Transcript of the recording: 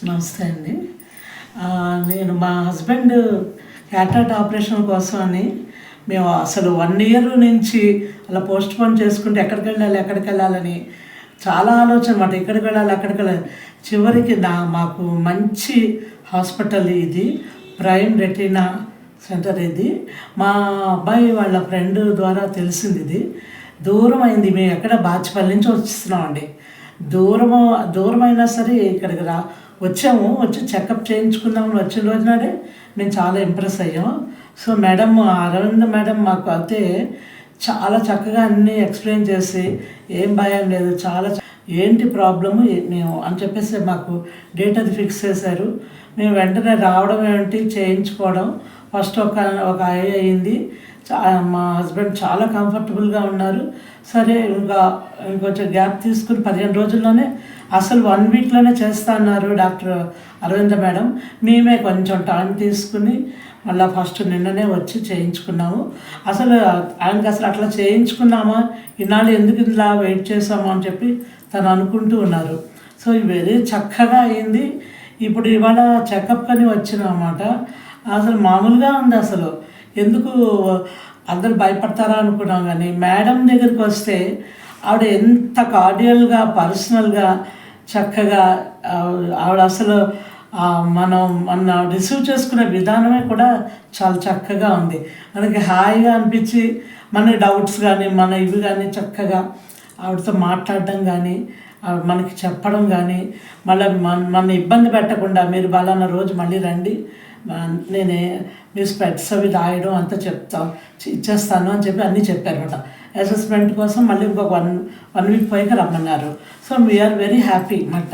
నమస్తే అండి. నేను మా హస్బెండ్ క్యాటరాక్ట్ ఆపరేషన్ కోసం అని మేము అసలు 1 ఇయర్ నుంచి అలా పోస్ట్‌పోన్ చేసుకుంటే ఎక్కడికి వెళ్ళాలని చాలా ఆలోచన మాట. ఎక్కడికి వెళ్ళాలి, అక్కడికి వెళ్ళాలి. చివరికి మాకు మంచి హాస్పిటల్ ఇది, ప్రైమ్ రెటీనా సెంటర్ ఇది. మా అబ్బాయి వాళ్ళ ఫ్రెండ్ ద్వారా తెలిసింది ఇది. దూరం అయింది, మేము ఎక్కడ బాచిపల్లి నుంచి వస్తున్నామండి. దూరమైనా సరే ఇక్కడికి వచ్చి చెకప్ చేయించుకుందామని వచ్చిన రోజునాడే మేము చాలా ఇంప్రెస్ అయ్యాం. సో మేడం, అరవింద మేడం మాకు అయితే చాలా చక్కగా అన్నీ ఎక్స్ప్లెయిన్ చేసి ఏం భయం లేదు, ఏంటి ప్రాబ్లము మేము అని చెప్పేసి మాకు డేట్ అది ఫిక్స్ చేశారు. మేము వెంటనే రావడం ఏంటి, చేయించుకోవడం ఫస్ట్ ఒక అయింది. మా హస్బెండ్ చాలా కంఫర్టబుల్గా ఉన్నారు. సరే ఇంకొంచెం గ్యాప్ తీసుకుని 15 రోజుల్లోనే, అసలు 1 వీక్లోనే చేస్తా అన్నారు డాక్టర్ అరవింద మేడం. మేమే కొంచెం టైం తీసుకుని మళ్ళీ ఫస్ట్ నిన్ననే వచ్చి చేయించుకున్నాము. ఆయనకి అసలు అట్లా చేయించుకున్నామా, ఇన్నాళ్ళు ఎందుకు ఇలా వెయిట్ చేసామా అని చెప్పి తను అనుకుంటూ ఉన్నారు. సో వెరీ చక్కగా అయింది. ఇప్పుడు ఇవాళ చెకప్ అని వచ్చినాం అన్నమాట. అసలు మామూలుగా ఉంది. అసలు ఎందుకు అందరు భయపడతారా అనుకున్నాం, కానీ మేడం దగ్గరికి వస్తే ఆవిడ ఎంత కార్డియల్గా, పర్సనల్గా, చక్కగా ఆవిడ అసలు మన రిసీవ్ చేసుకునే విధానమే కూడా చాలా చక్కగా ఉంది. మనకి హాయిగా అనిపించి మన డౌట్స్ కానీ ఇవి కానీ చక్కగా ఆవిడతో మాట్లాడడం కానీ, మనకి చెప్పడం కానీ, మళ్ళీ మన ఇబ్బంది పెట్టకుండా మీరు బలానా రోజు మళ్ళీ రండి, నేనే మీ స్పెట్స్ అవి రాయడం అంతా ఇచ్చేస్తాను అని చెప్పి అన్నీ చెప్పారన్నమాట. అసెస్మెంట్ కోసం మళ్ళీ ఇంకొక 1 వీక్ పైకి రమ్మన్నారు. సో వీఆర్ వెరీ హ్యాపీ అన్నమాట.